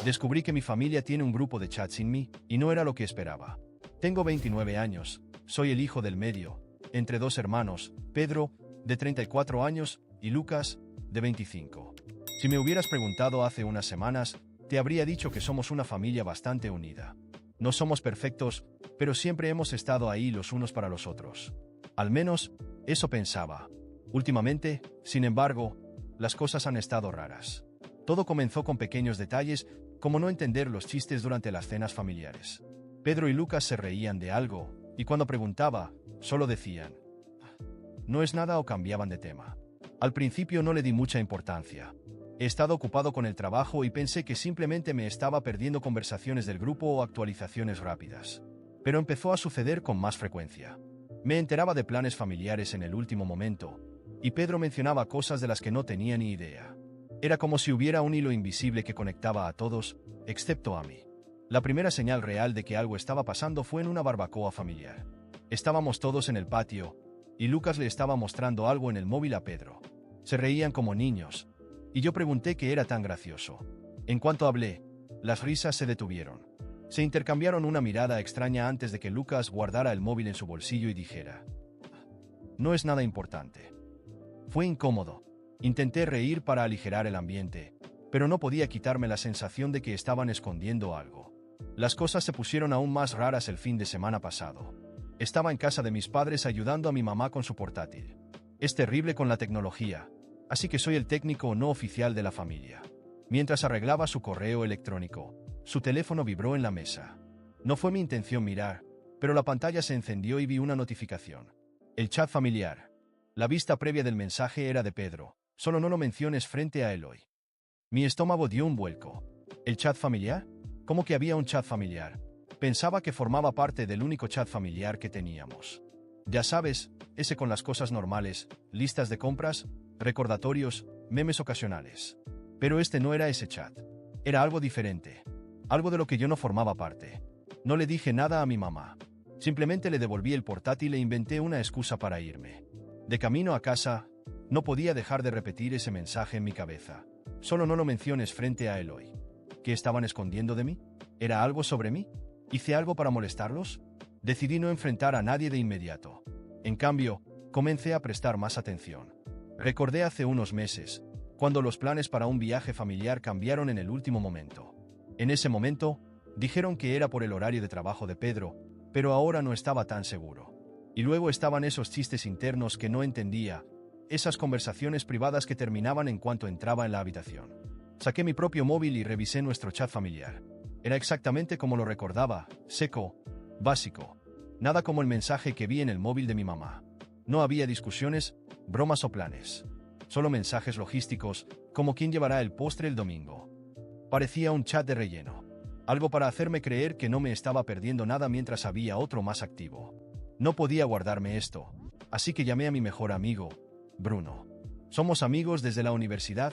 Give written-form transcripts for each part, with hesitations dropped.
Descubrí que mi familia tiene un grupo de chat sin mí, y no era lo que esperaba. Tengo 29 años, soy el hijo del medio, entre dos hermanos, Pedro, de 34 años, y Lucas, de 25. Si me hubieras preguntado hace unas semanas, te habría dicho que somos una familia bastante unida. No somos perfectos, pero siempre hemos estado ahí los unos para los otros. Al menos, eso pensaba. Últimamente, sin embargo, las cosas han estado raras. Todo comenzó con pequeños detalles, como no entender los chistes durante las cenas familiares. Pedro y Lucas se reían de algo, y cuando preguntaba, solo decían, "No es nada" o cambiaban de tema. Al principio no le di mucha importancia. He estado ocupado con el trabajo y pensé que simplemente me estaba perdiendo conversaciones del grupo o actualizaciones rápidas. Pero empezó a suceder con más frecuencia. Me enteraba de planes familiares en el último momento, y Pedro mencionaba cosas de las que no tenía ni idea. Era como si hubiera un hilo invisible que conectaba a todos, excepto a mí. La primera señal real de que algo estaba pasando fue en una barbacoa familiar. Estábamos todos en el patio, y Lucas le estaba mostrando algo en el móvil a Pedro. Se reían como niños, y yo pregunté qué era tan gracioso. En cuanto hablé, las risas se detuvieron. Se intercambiaron una mirada extraña antes de que Lucas guardara el móvil en su bolsillo y dijera, "No es nada importante". Fue incómodo. Intenté reír para aligerar el ambiente, pero no podía quitarme la sensación de que estaban escondiendo algo. Las cosas se pusieron aún más raras el fin de semana pasado. Estaba en casa de mis padres ayudando a mi mamá con su portátil. Es terrible con la tecnología, así que soy el técnico no oficial de la familia. Mientras arreglaba su correo electrónico, su teléfono vibró en la mesa. No fue mi intención mirar, pero la pantalla se encendió y vi una notificación. El chat familiar. La vista previa del mensaje era de Pedro. Solo no lo menciones frente a Eloy. Mi estómago dio un vuelco. ¿El chat familiar? ¿Cómo que había un chat familiar? Pensaba que formaba parte del único chat familiar que teníamos. Ya sabes, ese con las cosas normales, listas de compras, recordatorios, memes ocasionales. Pero este no era ese chat. Era algo diferente. Algo de lo que yo no formaba parte. No le dije nada a mi mamá. Simplemente le devolví el portátil e inventé una excusa para irme. De camino a casa, no podía dejar de repetir ese mensaje en mi cabeza. Solo no lo menciones frente a Eloy. ¿Qué estaban escondiendo de mí? ¿Era algo sobre mí? ¿Hice algo para molestarlos? Decidí no enfrentar a nadie de inmediato. En cambio, comencé a prestar más atención. Recordé hace unos meses, cuando los planes para un viaje familiar cambiaron en el último momento. En ese momento, dijeron que era por el horario de trabajo de Pedro, pero ahora no estaba tan seguro. Y luego estaban esos chistes internos que no entendía, esas conversaciones privadas que terminaban en cuanto entraba en la habitación. Saqué mi propio móvil y revisé nuestro chat familiar. Era exactamente como lo recordaba, seco, básico. Nada como el mensaje que vi en el móvil de mi mamá. No había discusiones, bromas o planes. Solo mensajes logísticos, como quién llevará el postre el domingo. Parecía un chat de relleno. Algo para hacerme creer que no me estaba perdiendo nada mientras había otro más activo. No podía guardarme esto, así que llamé a mi mejor amigo, Bruno. Somos amigos desde la universidad,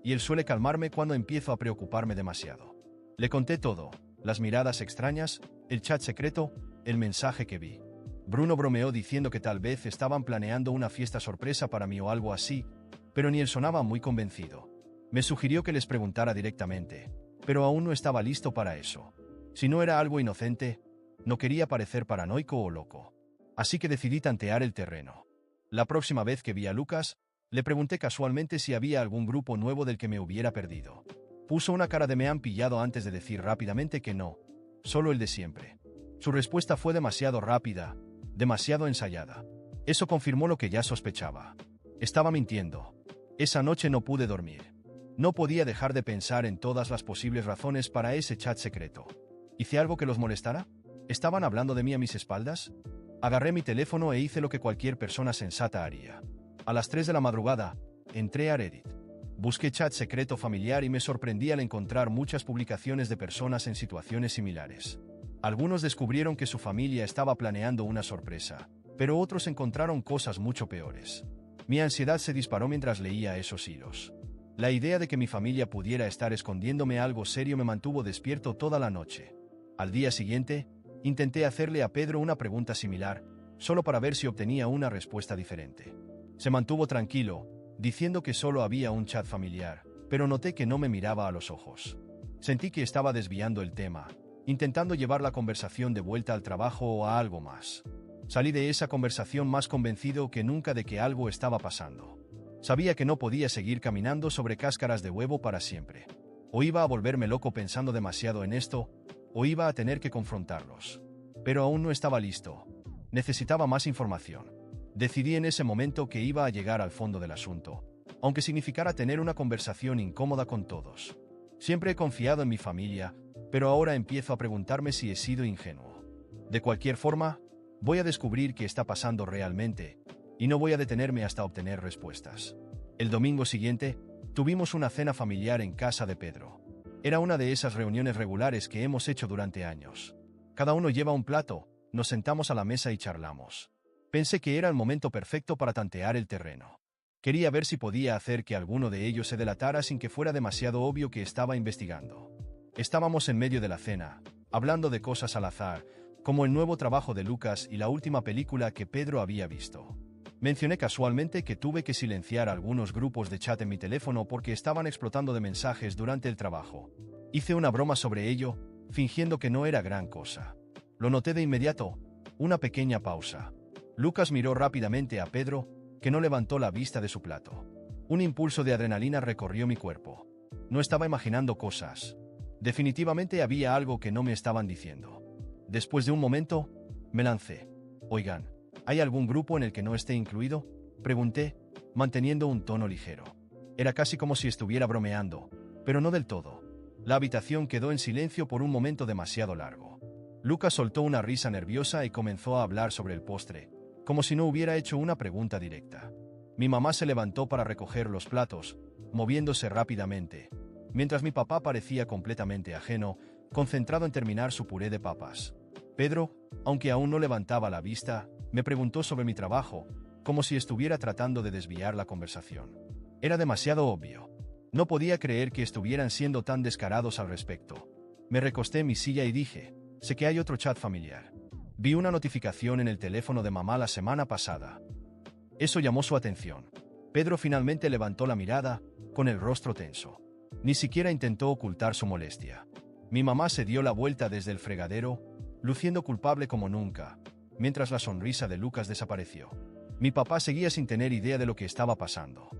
y él suele calmarme cuando empiezo a preocuparme demasiado. Le conté todo, las miradas extrañas, el chat secreto, el mensaje que vi. Bruno bromeó diciendo que tal vez estaban planeando una fiesta sorpresa para mí o algo así, pero ni él sonaba muy convencido. Me sugirió que les preguntara directamente, pero aún no estaba listo para eso. Si no era algo inocente, no quería parecer paranoico o loco. Así que decidí tantear el terreno. La próxima vez que vi a Lucas, le pregunté casualmente si había algún grupo nuevo del que me hubiera perdido. Puso una cara de "me han pillado" antes de decir rápidamente que no, solo el de siempre. Su respuesta fue demasiado rápida, demasiado ensayada. Eso confirmó lo que ya sospechaba. Estaba mintiendo. Esa noche no pude dormir. No podía dejar de pensar en todas las posibles razones para ese chat secreto. ¿Hice algo que los molestara? ¿Estaban hablando de mí a mis espaldas? Agarré mi teléfono e hice lo que cualquier persona sensata haría. A las 3 de la madrugada, entré a Reddit. Busqué chat secreto familiar y me sorprendí al encontrar muchas publicaciones de personas en situaciones similares. Algunos descubrieron que su familia estaba planeando una sorpresa, pero otros encontraron cosas mucho peores. Mi ansiedad se disparó mientras leía esos hilos. La idea de que mi familia pudiera estar escondiéndome algo serio me mantuvo despierto toda la noche. Al día siguiente, intenté hacerle a Pedro una pregunta similar, solo para ver si obtenía una respuesta diferente. Se mantuvo tranquilo, diciendo que solo había un chat familiar, pero noté que no me miraba a los ojos. Sentí que estaba desviando el tema, intentando llevar la conversación de vuelta al trabajo o a algo más. Salí de esa conversación más convencido que nunca de que algo estaba pasando. Sabía que no podía seguir caminando sobre cáscaras de huevo para siempre. O iba a volverme loco pensando demasiado en esto, o iba a tener que confrontarlos. Pero aún no estaba listo. Necesitaba más información. Decidí en ese momento que iba a llegar al fondo del asunto, aunque significara tener una conversación incómoda con todos. Siempre he confiado en mi familia, pero ahora empiezo a preguntarme si he sido ingenuo. De cualquier forma, voy a descubrir qué está pasando realmente, y no voy a detenerme hasta obtener respuestas. El domingo siguiente, tuvimos una cena familiar en casa de Pedro. Era una de esas reuniones regulares que hemos hecho durante años. Cada uno lleva un plato, nos sentamos a la mesa y charlamos. Pensé que era el momento perfecto para tantear el terreno. Quería ver si podía hacer que alguno de ellos se delatara sin que fuera demasiado obvio que estaba investigando. Estábamos en medio de la cena, hablando de cosas al azar, como el nuevo trabajo de Lucas y la última película que Pedro había visto. Mencioné casualmente que tuve que silenciar algunos grupos de chat en mi teléfono porque estaban explotando de mensajes durante el trabajo. Hice una broma sobre ello, fingiendo que no era gran cosa. Lo noté de inmediato, una pequeña pausa. Lucas miró rápidamente a Pedro, que no levantó la vista de su plato. Un impulso de adrenalina recorrió mi cuerpo. No estaba imaginando cosas. Definitivamente había algo que no me estaban diciendo. Después de un momento, me lancé. Oigan, ¿hay algún grupo en el que no esté incluido? Pregunté, manteniendo un tono ligero. Era casi como si estuviera bromeando, pero no del todo. La habitación quedó en silencio por un momento demasiado largo. Lucas soltó una risa nerviosa y comenzó a hablar sobre el postre, como si no hubiera hecho una pregunta directa. Mi mamá se levantó para recoger los platos, moviéndose rápidamente, mientras mi papá parecía completamente ajeno, concentrado en terminar su puré de papas. Pedro, aunque aún no levantaba la vista, me preguntó sobre mi trabajo, como si estuviera tratando de desviar la conversación. Era demasiado obvio. No podía creer que estuvieran siendo tan descarados al respecto. Me recosté en mi silla y dije, sé que hay otro chat familiar. Vi una notificación en el teléfono de mamá la semana pasada. Eso llamó su atención. Pedro finalmente levantó la mirada, con el rostro tenso. Ni siquiera intentó ocultar su molestia. Mi mamá se dio la vuelta desde el fregadero, luciendo culpable como nunca, mientras la sonrisa de Lucas desapareció. Mi papá seguía sin tener idea de lo que estaba pasando.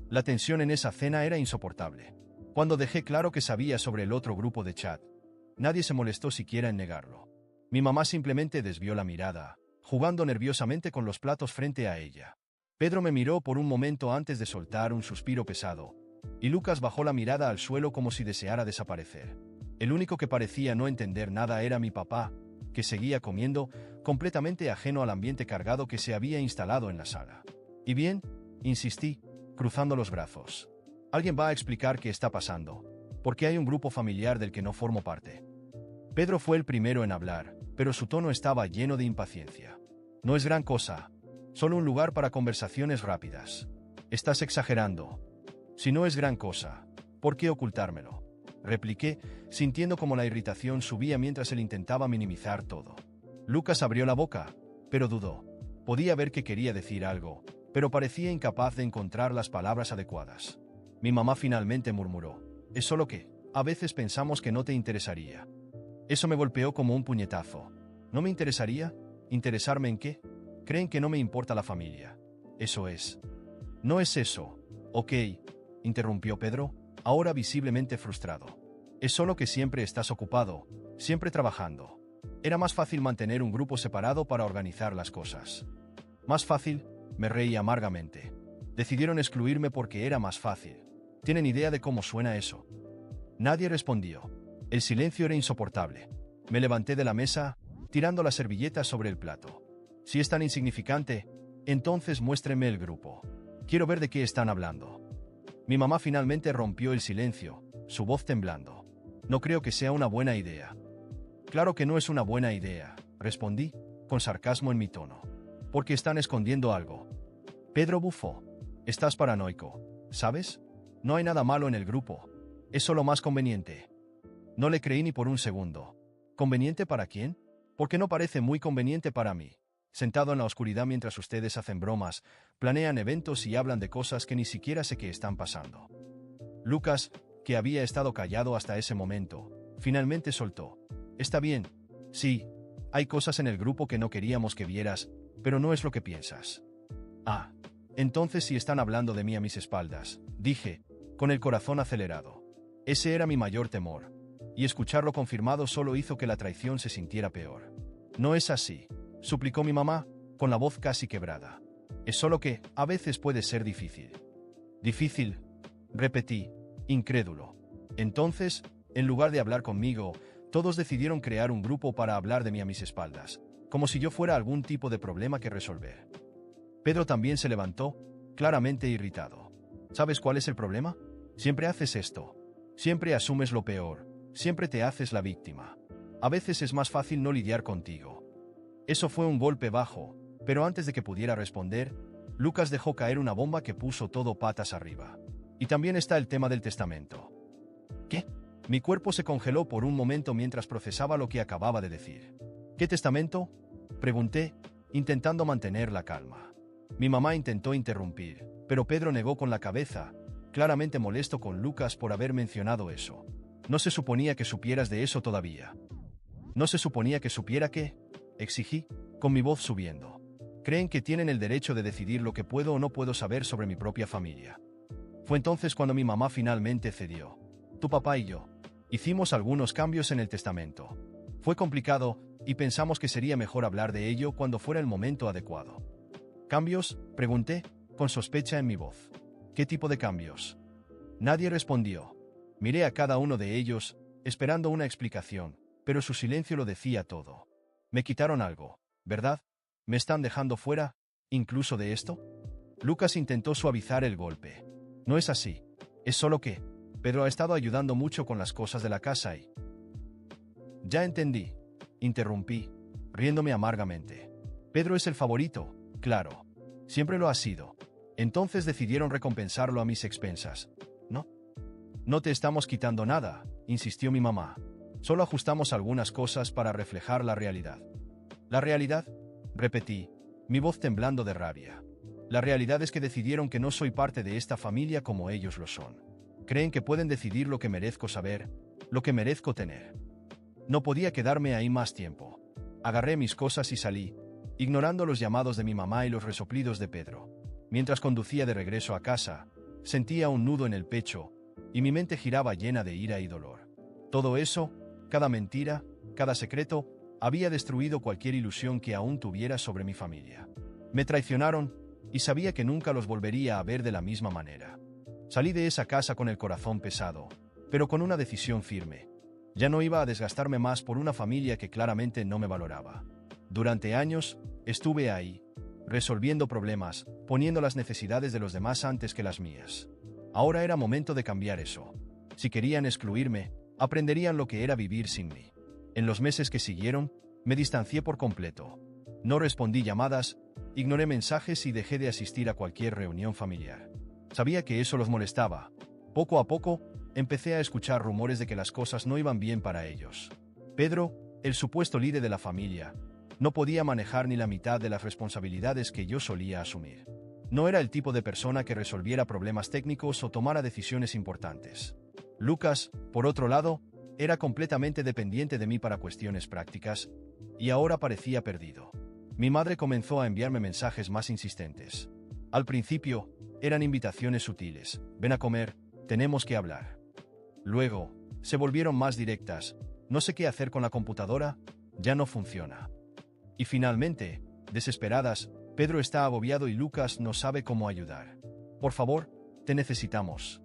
La tensión en esa cena era insoportable. Cuando dejé claro que sabía sobre el otro grupo de chat, nadie se molestó siquiera en negarlo. Mi mamá simplemente desvió la mirada, jugando nerviosamente con los platos frente a ella. Pedro me miró por un momento antes de soltar un suspiro pesado, y Lucas bajó la mirada al suelo como si deseara desaparecer. El único que parecía no entender nada era mi papá, que seguía comiendo, completamente ajeno al ambiente cargado que se había instalado en la sala. ¿Y bien?, insistí, cruzando los brazos. Alguien va a explicar qué está pasando, porque hay un grupo familiar del que no formo parte. Pedro fue el primero en hablar, pero su tono estaba lleno de impaciencia. No es gran cosa, solo un lugar para conversaciones rápidas. Estás exagerando. Si no es gran cosa, ¿por qué ocultármelo?, repliqué, sintiendo como la irritación subía mientras él intentaba minimizar todo. Lucas abrió la boca, pero dudó. Podía ver que quería decir algo, pero parecía incapaz de encontrar las palabras adecuadas. Mi mamá finalmente murmuró, es solo que, a veces pensamos que no te interesaría. Eso me golpeó como un puñetazo. ¿No me interesaría? ¿Interesarme en qué? Creen que no me importa la familia. Eso es. No es eso. Ok, interrumpió Pedro, ahora visiblemente frustrado. Es solo que siempre estás ocupado, siempre trabajando. Era más fácil mantener un grupo separado para organizar las cosas. ¿Más fácil? Me reí amargamente. Decidieron excluirme porque era más fácil. ¿Tienen idea de cómo suena eso? Nadie respondió. El silencio era insoportable. Me levanté de la mesa, tirando la servilleta sobre el plato. Si es tan insignificante, entonces muéstrenme el grupo. Quiero ver de qué están hablando. Mi mamá finalmente rompió el silencio, su voz temblando. No creo que sea una buena idea. Claro que no es una buena idea, respondí, con sarcasmo en mi tono. Porque están escondiendo algo. Pedro bufó. Estás paranoico, ¿sabes? No hay nada malo en el grupo. Es solo más conveniente. No le creí ni por un segundo. ¿Conveniente para quién? Porque no parece muy conveniente para mí. Sentado en la oscuridad mientras ustedes hacen bromas, planean eventos y hablan de cosas que ni siquiera sé que están pasando. Lucas, que había estado callado hasta ese momento, finalmente soltó. Está bien. Sí, hay cosas en el grupo que no queríamos que vieras, pero no es lo que piensas. Ah, entonces sí están hablando de mí a mis espaldas, dije, con el corazón acelerado. Ese era mi mayor temor, y escucharlo confirmado solo hizo que la traición se sintiera peor. No es así, suplicó mi mamá, con la voz casi quebrada. Es solo que, a veces puede ser difícil. ¿Difícil? Repetí, incrédulo. Entonces, en lugar de hablar conmigo, todos decidieron crear un grupo para hablar de mí a mis espaldas, como si yo fuera algún tipo de problema que resolver. Pedro también se levantó, claramente irritado. ¿Sabes cuál es el problema? Siempre haces esto. Siempre asumes lo peor. Siempre te haces la víctima. A veces es más fácil no lidiar contigo. Eso fue un golpe bajo, pero antes de que pudiera responder, Lucas dejó caer una bomba que puso todo patas arriba. Y también está el tema del testamento. ¿Qué? Mi cuerpo se congeló por un momento mientras procesaba lo que acababa de decir. ¿Qué testamento? Pregunté, intentando mantener la calma. Mi mamá intentó interrumpir, pero Pedro negó con la cabeza, claramente molesto con Lucas por haber mencionado eso. No se suponía que supieras de eso todavía. ¿No se suponía que supiera qué? Exigí, con mi voz subiendo. Creen que tienen el derecho de decidir lo que puedo o no puedo saber sobre mi propia familia. Fue entonces cuando mi mamá finalmente cedió. Tu papá y yo hicimos algunos cambios en el testamento. Fue complicado, y pensamos que sería mejor hablar de ello cuando fuera el momento adecuado. ¿Cambios?, pregunté, con sospecha en mi voz. ¿Qué tipo de cambios? Nadie respondió. Miré a cada uno de ellos, esperando una explicación, pero su silencio lo decía todo. Me quitaron algo, ¿verdad? ¿Me están dejando fuera, incluso de esto? Lucas intentó suavizar el golpe. No es así. Es solo que Pedro ha estado ayudando mucho con las cosas de la casa y... Ya entendí, interrumpí, riéndome amargamente. Pedro es el favorito, claro. Siempre lo ha sido. Entonces decidieron recompensarlo a mis expensas, ¿no? No te estamos quitando nada, insistió mi mamá. Solo ajustamos algunas cosas para reflejar la realidad. ¿La realidad? Repetí, mi voz temblando de rabia. La realidad es que decidieron que no soy parte de esta familia como ellos lo son. Creen que pueden decidir lo que merezco saber, lo que merezco tener. No podía quedarme ahí más tiempo. Agarré mis cosas y salí, ignorando los llamados de mi mamá y los resoplidos de Pedro. Mientras conducía de regreso a casa, sentía un nudo en el pecho, y mi mente giraba llena de ira y dolor. Todo eso, cada mentira, cada secreto, había destruido cualquier ilusión que aún tuviera sobre mi familia. Me traicionaron, y sabía que nunca los volvería a ver de la misma manera. Salí de esa casa con el corazón pesado, pero con una decisión firme. Ya no iba a desgastarme más por una familia que claramente no me valoraba. Durante años, estuve ahí, resolviendo problemas, poniendo las necesidades de los demás antes que las mías. Ahora era momento de cambiar eso. Si querían excluirme, aprenderían lo que era vivir sin mí. En los meses que siguieron, me distancié por completo. No respondí llamadas, ignoré mensajes y dejé de asistir a cualquier reunión familiar. Sabía que eso los molestaba. Poco a poco, empecé a escuchar rumores de que las cosas no iban bien para ellos. Pedro, el supuesto líder de la familia, no podía manejar ni la mitad de las responsabilidades que yo solía asumir. No era el tipo de persona que resolviera problemas técnicos o tomara decisiones importantes. Lucas, por otro lado, era completamente dependiente de mí para cuestiones prácticas, y ahora parecía perdido. Mi madre comenzó a enviarme mensajes más insistentes. Al principio, eran invitaciones sutiles. Ven a comer, tenemos que hablar. Luego, se volvieron más directas. No sé qué hacer con la computadora, ya no funciona. Y finalmente, desesperadas, Pedro está agobiado y Lucas no sabe cómo ayudar. Por favor, te necesitamos.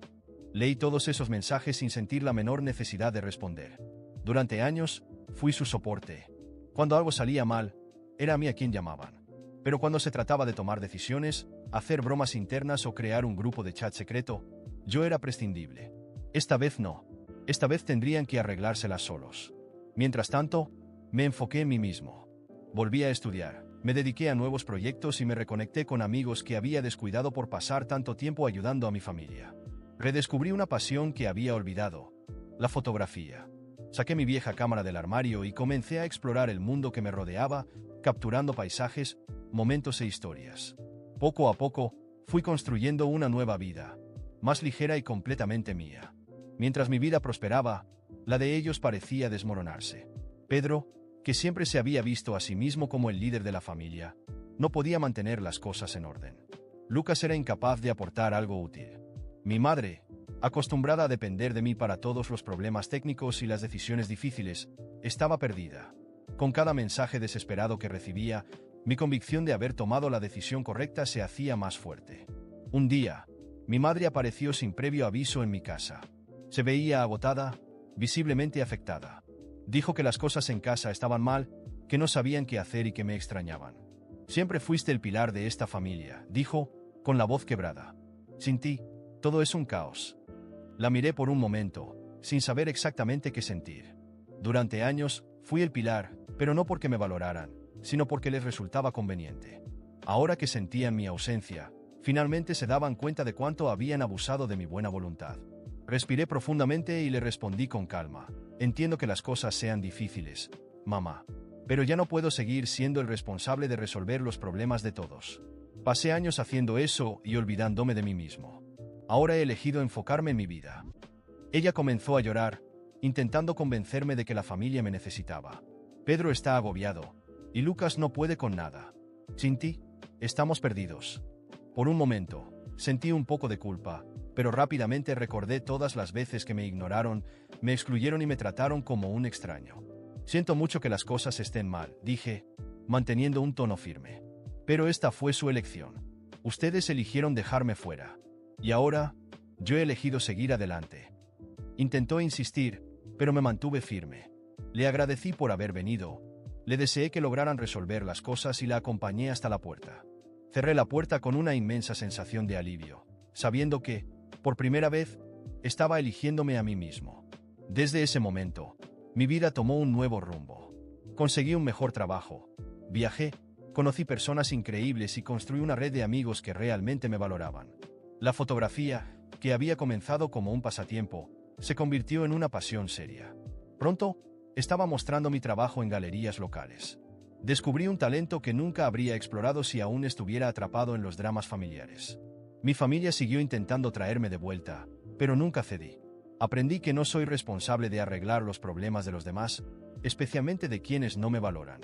Leí todos esos mensajes sin sentir la menor necesidad de responder. Durante años, fui su soporte. Cuando algo salía mal, era a mí a quien llamaban. Pero cuando se trataba de tomar decisiones, hacer bromas internas o crear un grupo de chat secreto, yo era prescindible. Esta vez no. Esta vez tendrían que arreglárselas solos. Mientras tanto, me enfoqué en mí mismo. Volví a estudiar, me dediqué a nuevos proyectos y me reconecté con amigos que había descuidado por pasar tanto tiempo ayudando a mi familia. Redescubrí una pasión que había olvidado, la fotografía. Saqué mi vieja cámara del armario y comencé a explorar el mundo que me rodeaba, capturando paisajes, momentos e historias. Poco a poco, fui construyendo una nueva vida, más ligera y completamente mía. Mientras mi vida prosperaba, la de ellos parecía desmoronarse. Pedro, que siempre se había visto a sí mismo como el líder de la familia, no podía mantener las cosas en orden. Lucas era incapaz de aportar algo útil. Mi madre, acostumbrada a depender de mí para todos los problemas técnicos y las decisiones difíciles, estaba perdida. Con cada mensaje desesperado que recibía, mi convicción de haber tomado la decisión correcta se hacía más fuerte. Un día, mi madre apareció sin previo aviso en mi casa. Se veía agotada, visiblemente afectada. Dijo que las cosas en casa estaban mal, que no sabían qué hacer y que me extrañaban. Siempre fuiste el pilar de esta familia, dijo, con la voz quebrada. Sin ti, todo es un caos. La miré por un momento, sin saber exactamente qué sentir. Durante años, fui el pilar, pero no porque me valoraran, sino porque les resultaba conveniente. Ahora que sentían mi ausencia, finalmente se daban cuenta de cuánto habían abusado de mi buena voluntad. Respiré profundamente y le respondí con calma. Entiendo que las cosas sean difíciles, mamá, pero ya no puedo seguir siendo el responsable de resolver los problemas de todos. Pasé años haciendo eso y olvidándome de mí mismo. Ahora he elegido enfocarme en mi vida. Ella comenzó a llorar, intentando convencerme de que la familia me necesitaba. Pedro está agobiado, y Lucas no puede con nada. Sin ti, estamos perdidos. Por un momento, sentí un poco de culpa, pero rápidamente recordé todas las veces que me ignoraron, me excluyeron y me trataron como un extraño. Siento mucho que las cosas estén mal, dije, manteniendo un tono firme. Pero esta fue su elección. Ustedes eligieron dejarme fuera. Y ahora, yo he elegido seguir adelante. Intentó insistir, pero me mantuve firme. Le agradecí por haber venido. Le deseé que lograran resolver las cosas y la acompañé hasta la puerta. Cerré la puerta con una inmensa sensación de alivio, sabiendo que, por primera vez, estaba eligiéndome a mí mismo. Desde ese momento, mi vida tomó un nuevo rumbo. Conseguí un mejor trabajo. Viajé, conocí personas increíbles y construí una red de amigos que realmente me valoraban. La fotografía, que había comenzado como un pasatiempo, se convirtió en una pasión seria. Pronto, estaba mostrando mi trabajo en galerías locales. Descubrí un talento que nunca habría explorado si aún estuviera atrapado en los dramas familiares. Mi familia siguió intentando traerme de vuelta, pero nunca cedí. Aprendí que no soy responsable de arreglar los problemas de los demás, especialmente de quienes no me valoran.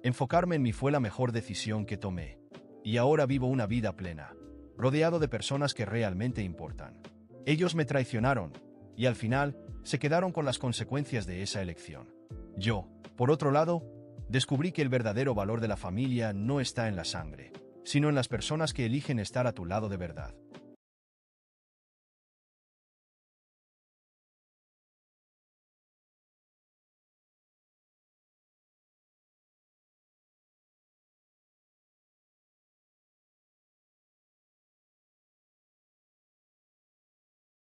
Enfocarme en mí fue la mejor decisión que tomé. Y ahora vivo una vida plena, rodeado de personas que realmente importan. Ellos me traicionaron, y al final, se quedaron con las consecuencias de esa elección. Yo, por otro lado, descubrí que el verdadero valor de la familia no está en la sangre, sino en las personas que eligen estar a tu lado de verdad.